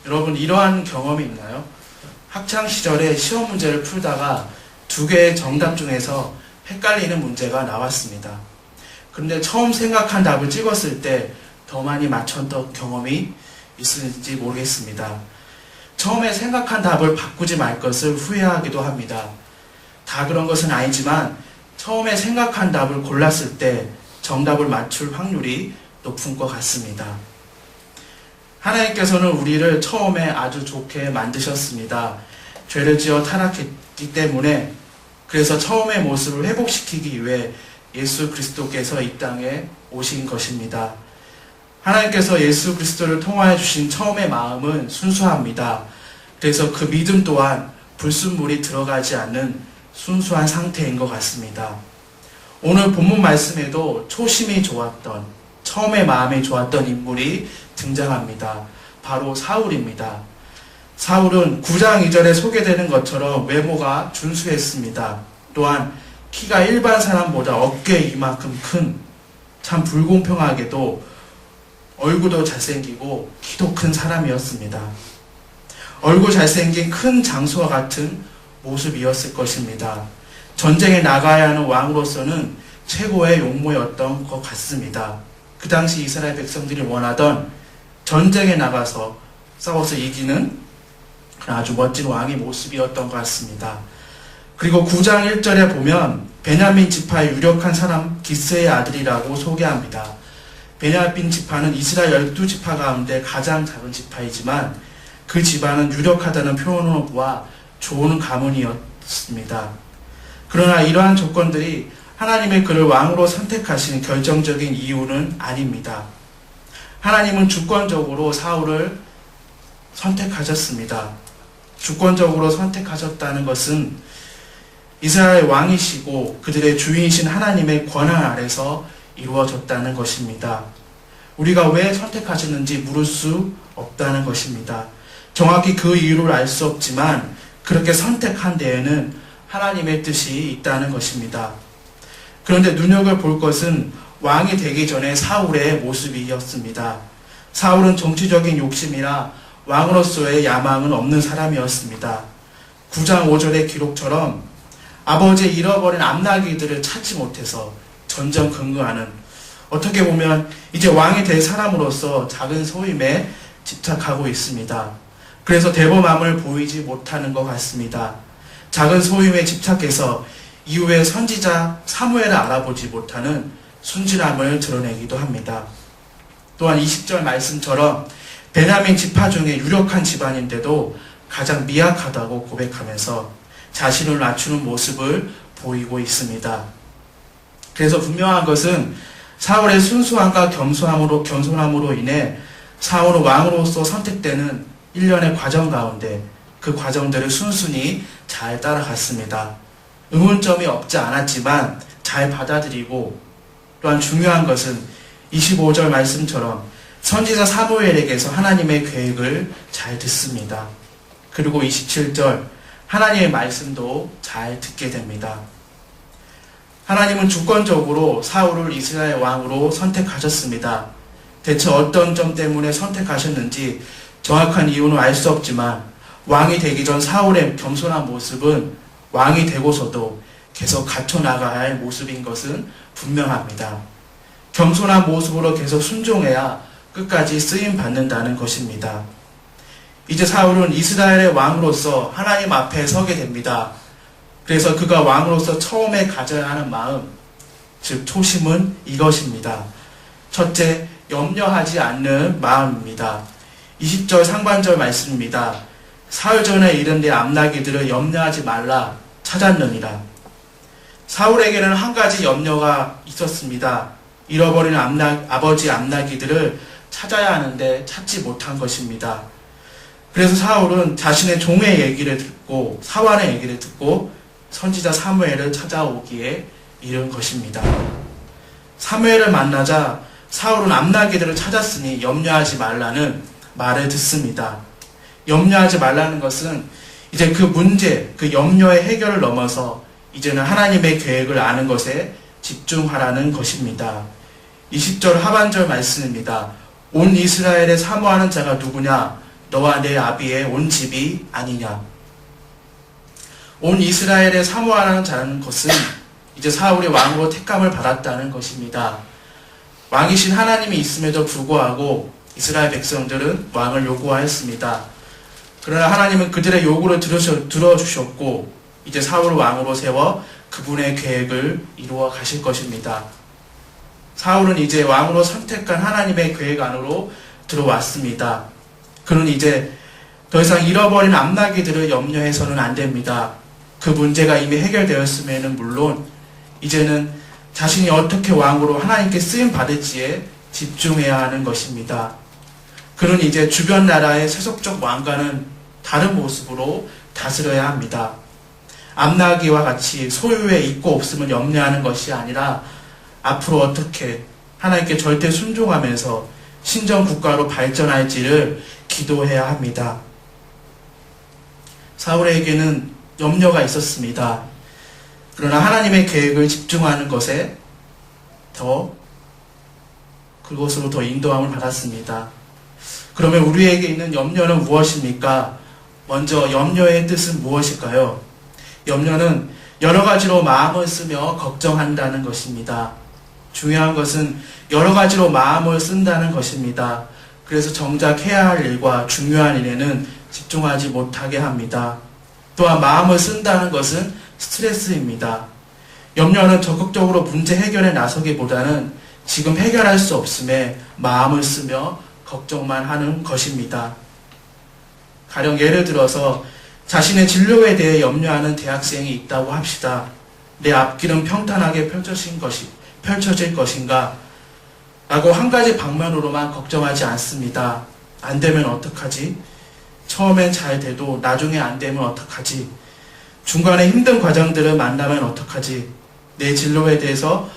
여러분 이러한 경험이 있나요? 학창 시절에 시험 문제를 풀다가 두 개의 정답 중에서 헷갈리는 문제가 나왔습니다. 그런데 처음 생각한 답을 찍었을 때 더 많이 맞췄던 경험이 있을지 모르겠습니다. 처음에 생각한 답을 바꾸지 말 것을 후회하기도 합니다. 다 그런 것은 아니지만 처음에 생각한 답을 골랐을 때 정답을 맞출 확률이 높은 것 같습니다. 하나님께서는 우리를 처음에 아주 좋게 만드셨습니다. 죄를 지어 타락했기 때문에 그래서 처음의 모습을 회복시키기 위해 예수 그리스도께서 이 땅에 오신 것입니다. 하나님께서 예수 그리스도를 통하여 주신 처음의 마음은 순수합니다. 그래서 그 믿음 또한 불순물이 들어가지 않는 순수한 상태인 것 같습니다. 오늘 본문 말씀에도 초심이 좋았던, 처음의 마음이 좋았던 인물이 등장합니다. 바로 사울입니다. 사울은 9장 2절에 소개되는 것처럼 외모가 준수했습니다. 또한 키가 일반 사람보다 어깨 이만큼 큰, 참 불공평하게도 얼굴도 잘생기고 키도 큰 사람이었습니다. 얼굴 잘생긴 큰 장수와 같은 모습이었을 것입니다. 전쟁에 나가야 하는 왕으로서는 최고의 용모였던 것 같습니다. 그 당시 이스라엘 백성들이 원하던 전쟁에 나가서 싸워서 이기는 아주 멋진 왕의 모습이었던 것 같습니다. 그리고 9장 1절에 보면 베냐민 지파의 유력한 사람 기스의 아들이라고 소개합니다. 베냐민 지파는 이스라엘 12지파 가운데 가장 작은 지파이지만 그 집안은 유력하다는 표현으로 보아 좋은 가문이었습니다. 그러나 이러한 조건들이 하나님의 그를 왕으로 선택하신 결정적인 이유는 아닙니다. 하나님은 주권적으로 사울을 선택하셨습니다. 주권적으로 선택하셨다는 것은 이스라엘 왕이시고 그들의 주인이신 하나님의 권한 아래서 이루어졌다는 것입니다. 우리가 왜 선택하셨는지 물을 수 없다는 것입니다. 정확히 그 이유를 알 수 없지만 그렇게 선택한 데에는 하나님의 뜻이 있다는 것입니다. 그런데 눈여겨볼 것은 왕이 되기 전에 사울의 모습이었습니다. 사울은 정치적인 욕심이나 왕으로서의 야망은 없는 사람이었습니다. 9장 5절의 기록처럼 아버지의 잃어버린 암나귀들을 찾지 못해서 전전긍긍하는, 어떻게 보면 이제 왕이 될 사람으로서 작은 소임에 집착하고 있습니다. 그래서 대범함을 보이지 못하는 것 같습니다. 작은 소임에 집착해서 이후에 선지자 사무엘을 알아보지 못하는 순진함을 드러내기도 합니다. 또한 20절 말씀처럼 베냐민 지파 중에 유력한 집안인데도 가장 미약하다고 고백하면서 자신을 낮추는 모습을 보이고 있습니다. 그래서 분명한 것은 사울의 순수함과 겸손함으로 인해 사울은 왕으로서 선택되는 일련의 과정 가운데 그 과정들을 순순히 잘 따라갔습니다. 의문점이 없지 않았지만 잘 받아들이고, 또한 중요한 것은 25절 말씀처럼 선지자 사무엘에게서 하나님의 계획을 잘 듣습니다. 그리고 27절 하나님의 말씀도 잘 듣게 됩니다. 하나님은 주권적으로 사울을 이스라엘 왕으로 선택하셨습니다. 대체 어떤 점 때문에 선택하셨는지 정확한 이유는 알 수 없지만 왕이 되기 전 사울의 겸손한 모습은 왕이 되고서도 계속 갖춰나가야 할 모습인 것은 분명합니다. 겸손한 모습으로 계속 순종해야 끝까지 쓰임받는다는 것입니다. 이제 사울은 이스라엘의 왕으로서 하나님 앞에 서게 됩니다. 그래서 그가 왕으로서 처음에 가져야 하는 마음, 즉 초심은 이것입니다. 첫째, 염려하지 않는 마음입니다. 20절 상반절 말씀입니다. 사흘 전에 이른 내 암나귀들을 염려하지 말라 찾았느니라. 사울에게는 한 가지 염려가 있었습니다. 잃어버린 아버지 암나귀들을 찾아야 하는데 찾지 못한 것입니다. 그래서 사울은 자신의 종의 얘기를 듣고 사환의 얘기를 듣고 선지자 사무엘을 찾아오기에 이른 것입니다. 사무엘을 만나자 사울은 암나귀들을 찾았으니 염려하지 말라는 말을 듣습니다. 염려하지 말라는 것은 이제 그 문제, 그 염려의 해결을 넘어서 이제는 하나님의 계획을 아는 것에 집중하라는 것입니다. 20절 하반절 말씀입니다. 온 이스라엘에 사모하는 자가 누구냐? 너와 내 아비의 온 집이 아니냐. 온 이스라엘의 사모하라는 자라는 것은 이제 사울이 왕으로 택감을 받았다는 것입니다. 왕이신 하나님이 있음에도 불구하고 이스라엘 백성들은 왕을 요구하였습니다. 그러나 하나님은 그들의 요구를 들어주셨고 이제 사울을 왕으로 세워 그분의 계획을 이루어 가실 것입니다. 사울은 이제 왕으로 선택한 하나님의 계획 안으로 들어왔습니다. 그는 이제 더 이상 잃어버린 암나기들을 염려해서는 안 됩니다. 그 문제가 이미 해결되었음에는 물론 이제는 자신이 어떻게 왕으로 하나님께 쓰임 받을지에 집중해야 하는 것입니다. 그는 이제 주변 나라의 세속적 왕과는 다른 모습으로 다스려야 합니다. 암나기와 같이 소유에 있고 없음을 염려하는 것이 아니라 앞으로 어떻게 하나님께 절대 순종하면서 신정 국가로 발전할지를 기도해야 합니다. 사울에게는 염려가 있었습니다. 그러나 하나님의 계획을 집중하는 것에 그것으로 더 인도함을 받았습니다. 그러면 우리에게 있는 염려는 무엇입니까? 먼저 염려의 뜻은 무엇일까요? 염려는 여러 가지로 마음을 쓰며 걱정한다는 것입니다. 중요한 것은 여러 가지로 마음을 쓴다는 것입니다. 그래서 정작 해야 할 일과 중요한 일에는 집중하지 못하게 합니다. 또한 마음을 쓴다는 것은 스트레스입니다. 염려는 적극적으로 문제 해결에 나서기보다는 지금 해결할 수 없음에 마음을 쓰며 걱정만 하는 것입니다. 가령 예를 들어서 자신의 진로에 대해 염려하는 대학생이 있다고 합시다. 내 앞길은 평탄하게 펼쳐질 것인가? 라고 한 가지 방면으로만 걱정하지 않습니다. 안 되면 어떡하지? 처음엔 잘 돼도 나중에 안 되면 어떡하지? 중간에 힘든 과정들을 만나면 어떡하지? 내 진로에 대해서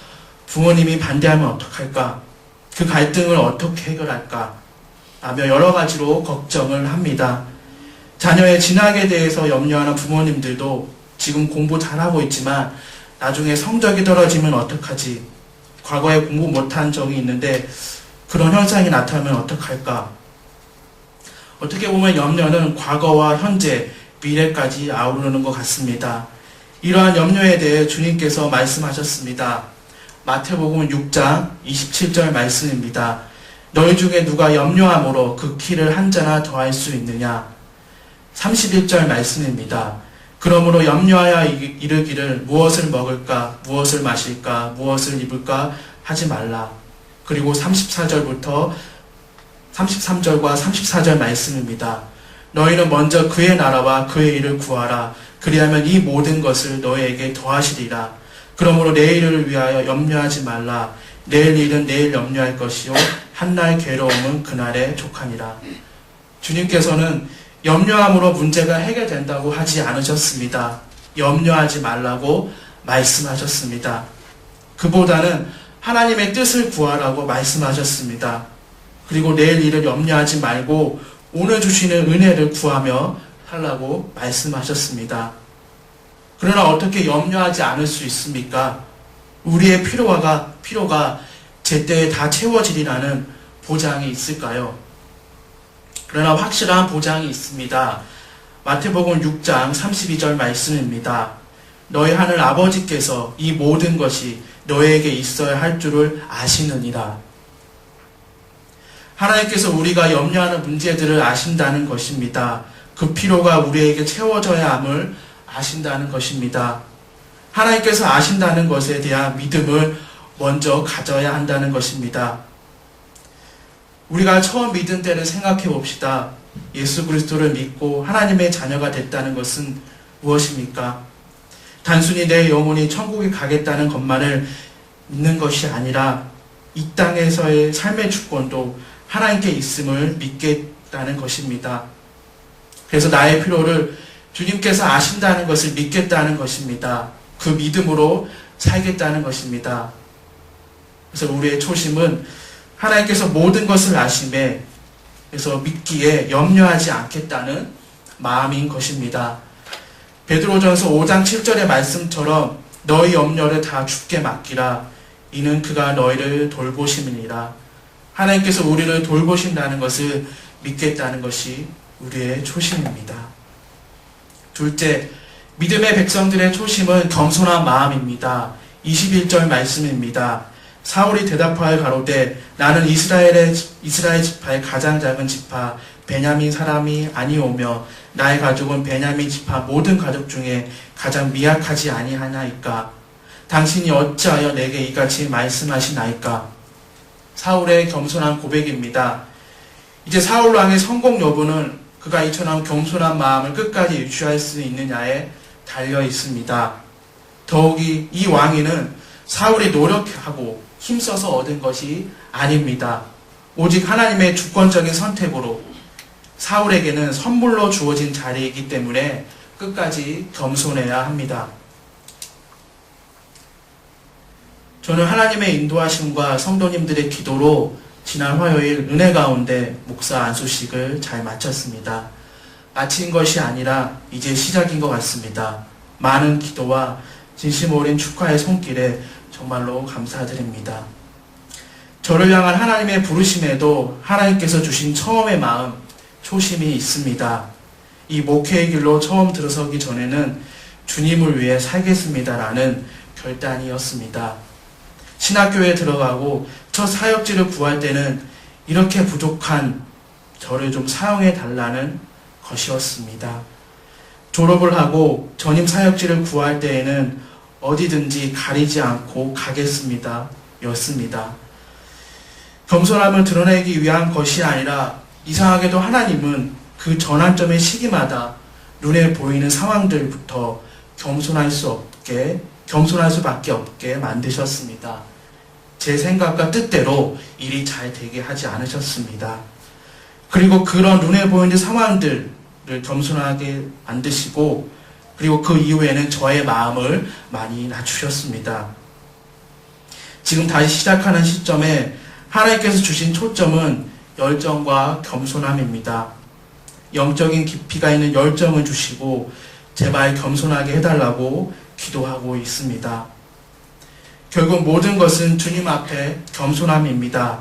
부모님이 반대하면 어떡할까? 그 갈등을 어떻게 해결할까? 라며 여러 가지로 걱정을 합니다. 자녀의 진학에 대해서 염려하는 부모님들도 지금 공부 잘하고 있지만 나중에 성적이 떨어지면 어떡하지? 과거에 공부 못한 적이 있는데 그런 현상이 나타나면 어떡할까? 어떻게 보면 염려는 과거와 현재, 미래까지 아우르는 것 같습니다. 이러한 염려에 대해 주님께서 말씀하셨습니다. 마태복음 6장 27절 말씀입니다. 너희 중에 누가 염려함으로 그 키를 한 자나 더할 수 있느냐? 31절 말씀입니다. 그러므로 염려하여 이르기를 무엇을 먹을까, 무엇을 마실까, 무엇을 입을까 하지 말라. 그리고 33절과 34절 말씀입니다. 너희는 먼저 그의 나라와 그의 일을 구하라. 그리하면 이 모든 것을 너희에게 더하시리라. 그러므로 내일을 위하여 염려하지 말라. 내일 일은 내일 염려할 것이요 한날 괴로움은 그날에 족하니라. 주님께서는 염려함으로 문제가 해결된다고 하지 않으셨습니다. 염려하지 말라고 말씀하셨습니다. 그보다는 하나님의 뜻을 구하라고 말씀하셨습니다. 그리고 내일 일을 염려하지 말고 오늘 주시는 은혜를 구하며 하라고 말씀하셨습니다. 그러나 어떻게 염려하지 않을 수 있습니까? 우리의 필요가 제때에 다 채워지리라는 보장이 있을까요? 그러나 확실한 보장이 있습니다. 마태복음 6장 32절 말씀입니다. 너희 하늘 아버지께서 이 모든 것이 너희에게 있어야 할 줄을 아시느니라. 하나님께서 우리가 염려하는 문제들을 아신다는 것입니다. 그 필요가 우리에게 채워져야 함을 아신다는 것입니다. 하나님께서 아신다는 것에 대한 믿음을 먼저 가져야 한다는 것입니다. 우리가 처음 믿은 때를 생각해 봅시다. 예수 그리스도를 믿고 하나님의 자녀가 됐다는 것은 무엇입니까? 단순히 내 영혼이 천국에 가겠다는 것만을 믿는 것이 아니라 이 땅에서의 삶의 주권도 하나님께 있음을 믿겠다는 것입니다. 그래서 나의 필요를 주님께서 아신다는 것을 믿겠다는 것입니다. 그 믿음으로 살겠다는 것입니다. 그래서 우리의 초심은 하나님께서 모든 것을 아심에 그래서 믿기에 염려하지 않겠다는 마음인 것입니다. 베드로전서 5장 7절의 말씀처럼 너희 염려를 다 주께 맡기라. 이는 그가 너희를 돌보심이니라. 하나님께서 우리를 돌보신다는 것을 믿겠다는 것이 우리의 초심입니다. 둘째, 믿음의 백성들의 초심은 겸손한 마음입니다. 21절 말씀입니다. 사울이 대답하여 가로되 나는 이스라엘 지파의 가장 작은 지파 베냐민 사람이 아니오며 나의 가족은 베냐민 지파 모든 가족 중에 가장 미약하지 아니하나이까. 당신이 어찌하여 내게 이같이 말씀하시나이까. 사울의 겸손한 고백입니다. 이제 사울 왕의 성공 여부는 그가 이처럼 겸손한 마음을 끝까지 유지할 수 있느냐에 달려 있습니다. 더욱이 이 왕위는 사울이 노력하고 힘써서 얻은 것이 아닙니다. 오직 하나님의 주권적인 선택으로 사울에게는 선물로 주어진 자리이기 때문에 끝까지 겸손해야 합니다. 저는 하나님의 인도하심과 성도님들의 기도로 지난 화요일 은혜 가운데 목사 안수식을 잘 마쳤습니다. 마친 것이 아니라 이제 시작인 것 같습니다. 많은 기도와 진심 어린 축하의 손길에 정말로 감사드립니다. 저를 향한 하나님의 부르심에도 하나님께서 주신 처음의 마음, 초심이 있습니다. 이 목회의 길로 처음 들어서기 전에는 주님을 위해 살겠습니다라는 결단이었습니다. 신학교에 들어가고 첫 사역지를 구할 때는 이렇게 부족한 저를 좀 사용해 달라는 것이었습니다. 졸업을 하고 전임 사역지를 구할 때에는 어디든지 가리지 않고 가겠습니다. 였습니다. 겸손함을 드러내기 위한 것이 아니라 이상하게도 하나님은 그 전환점의 시기마다 눈에 보이는 상황들부터 겸손할 수밖에 없게 만드셨습니다. 제 생각과 뜻대로 일이 잘 되게 하지 않으셨습니다. 그리고 그런 눈에 보이는 상황들을 겸손하게 만드시고 그리고 그 이후에는 저의 마음을 많이 낮추셨습니다. 지금 다시 시작하는 시점에 하나님께서 주신 초점은 열정과 겸손함입니다. 영적인 깊이가 있는 열정을 주시고 제발 겸손하게 해달라고 기도하고 있습니다. 결국 모든 것은 주님 앞에 겸손함입니다.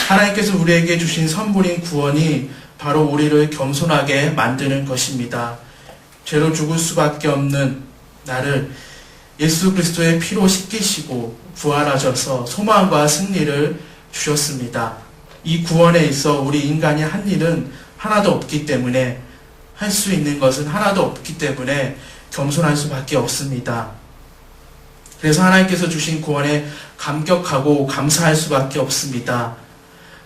하나님께서 우리에게 주신 선물인 구원이 바로 우리를 겸손하게 만드는 것입니다. 죄로 죽을 수밖에 없는 나를 예수 그리스도의 피로 씻기시고 부활하셔서 소망과 승리를 주셨습니다. 이 구원에 있어 우리 인간이 한 일은 하나도 없기 때문에 할 수 있는 것은 하나도 없기 때문에 겸손할 수밖에 없습니다. 그래서 하나님께서 주신 구원에 감격하고 감사할 수밖에 없습니다.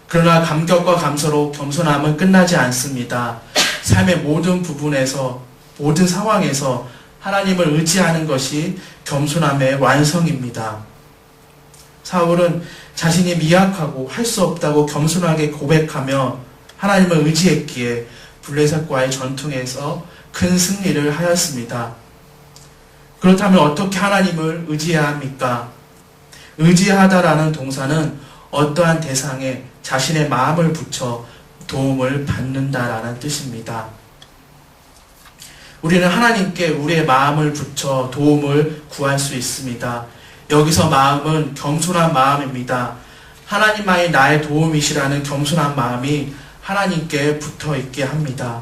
그러나 감격과 감사로 겸손함은 끝나지 않습니다. 삶의 모든 부분에서 모든 상황에서 하나님을 의지하는 것이 겸손함의 완성입니다. 사울은 자신이 미약하고 할 수 없다고 겸손하게 고백하며 하나님을 의지했기에 블레셋과의 전투에서 큰 승리를 하였습니다. 그렇다면 어떻게 하나님을 의지해야 합니까? 의지하다라는 동사는 어떠한 대상에 자신의 마음을 붙여 도움을 받는다라는 뜻입니다. 우리는 하나님께 우리의 마음을 붙여 도움을 구할 수 있습니다. 여기서 마음은 겸손한 마음입니다. 하나님만이 나의 도움이시라는 겸손한 마음이 하나님께 붙어 있게 합니다.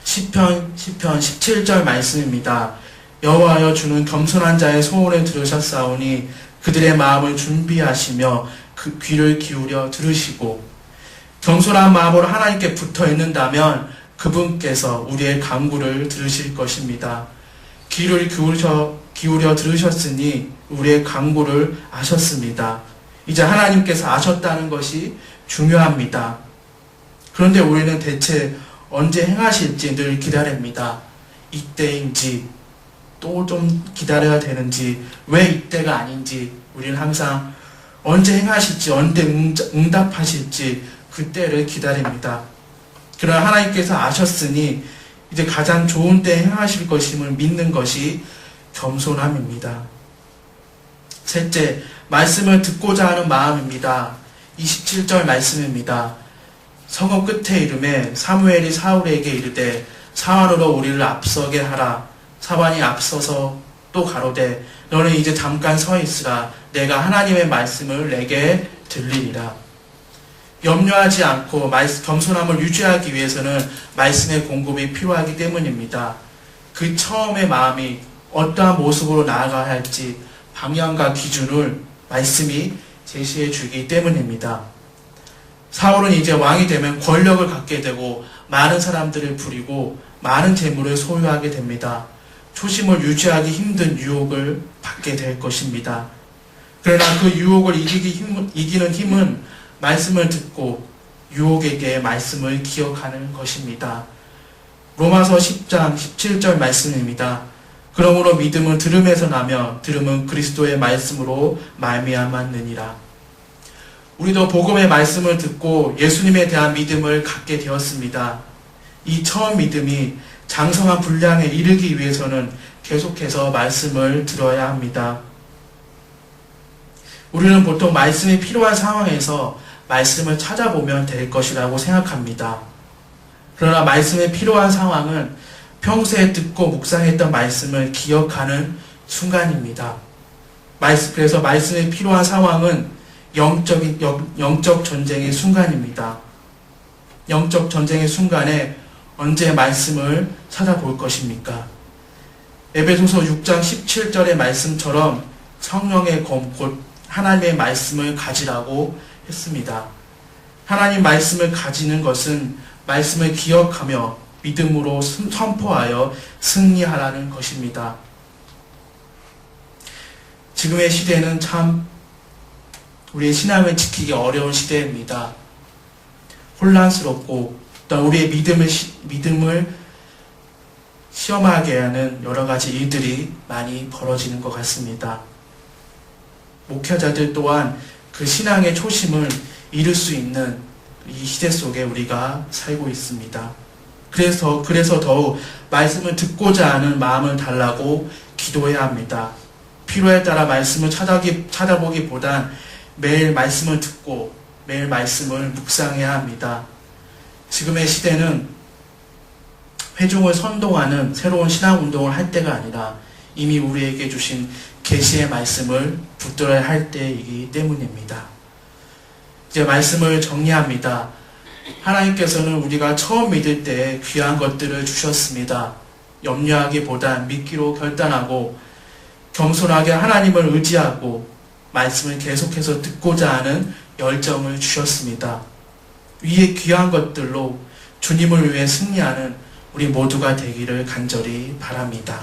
시편 17절 말씀입니다. 여호와여 주는 겸손한 자의 소원을 들으셨사오니 그들의 마음을 준비하시며 그 귀를 기울여 들으시고 겸손한 마음으로 하나님께 붙어 있는다면 그분께서 우리의 간구를 들으실 것입니다. 귀를 기울여 들으셨으니 우리의 간구를 아셨습니다. 이제 하나님께서 아셨다는 것이 중요합니다. 그런데 우리는 대체 언제 행하실지 늘 기다립니다. 이때인지 또 좀 기다려야 되는지 왜 이때가 아닌지 우리는 항상 언제 행하실지 언제 응답하실지 그때를 기다립니다. 그러나 하나님께서 아셨으니 이제 가장 좋은 때에 행하실 것임을 믿는 것이 겸손함입니다. 셋째, 말씀을 듣고자 하는 마음입니다. 27절 말씀입니다. 성읍 끝에 이르매 사무엘이 사울에게 이르되 사환으로 우리를 앞서게 하라. 사환이 앞서서 또 가로되 너는 이제 잠깐 서 있으라. 내가 하나님의 말씀을 내게 들리리라. 염려하지 않고 겸손함을 유지하기 위해서는 말씀의 공급이 필요하기 때문입니다. 그 처음의 마음이 어떠한 모습으로 나아가야 할지 방향과 기준을 말씀이 제시해 주기 때문입니다. 사울은 이제 왕이 되면 권력을 갖게 되고 많은 사람들을 부리고 많은 재물을 소유하게 됩니다. 초심을 유지하기 힘든 유혹을 받게 될 것입니다. 그러나 그 유혹을 이기는 힘은 말씀을 듣고 유혹에게 말씀을 기억하는 것입니다. 로마서 10장 17절 말씀입니다. 그러므로 믿음은 들음에서 나며 들음은 그리스도의 말씀으로 말미암았느니라. 우리도 복음의 말씀을 듣고 예수님에 대한 믿음을 갖게 되었습니다. 이 처음 믿음이 장성한 분량에 이르기 위해서는 계속해서 말씀을 들어야 합니다. 우리는 보통 말씀이 필요한 상황에서 말씀을 찾아보면 될 것이라고 생각합니다. 그러나 말씀이 필요한 상황은 평소에 듣고 묵상했던 말씀을 기억하는 순간입니다. 그래서 말씀이 필요한 상황은 영적 전쟁의 순간입니다. 영적 전쟁의 순간에 언제 말씀을 찾아볼 것입니까? 에베소서 6장 17절의 말씀처럼 성령의 검, 곧 하나님의 말씀을 가지라고 했습니다. 하나님 말씀을 가지는 것은 말씀을 기억하며 믿음으로 선포하여 승리하라는 것입니다. 지금의 시대는 참 우리의 신앙을 지키기 어려운 시대입니다. 혼란스럽고 또 우리의 믿음을 시험하게 하는 여러 가지 일들이 많이 벌어지는 것 같습니다. 목회자들 또한 그 신앙의 초심을 잃을 수 있는 이 시대 속에 우리가 살고 있습니다. 그래서 더욱 말씀을 듣고자 하는 마음을 달라고 기도해야 합니다. 필요에 따라 말씀을 찾아보기보단 매일 말씀을 듣고 매일 말씀을 묵상해야 합니다. 지금의 시대는 회중을 선동하는 새로운 신앙운동을 할 때가 아니라 이미 우리에게 주신 계시의 말씀을 붙들어야 할 때이기 때문입니다. 이제 말씀을 정리합니다. 하나님께서는 우리가 처음 믿을 때 귀한 것들을 주셨습니다. 염려하기보단 믿기로 결단하고 겸손하게 하나님을 의지하고 말씀을 계속해서 듣고자 하는 열정을 주셨습니다. 위의 귀한 것들로 주님을 위해 승리하는 우리 모두가 되기를 간절히 바랍니다.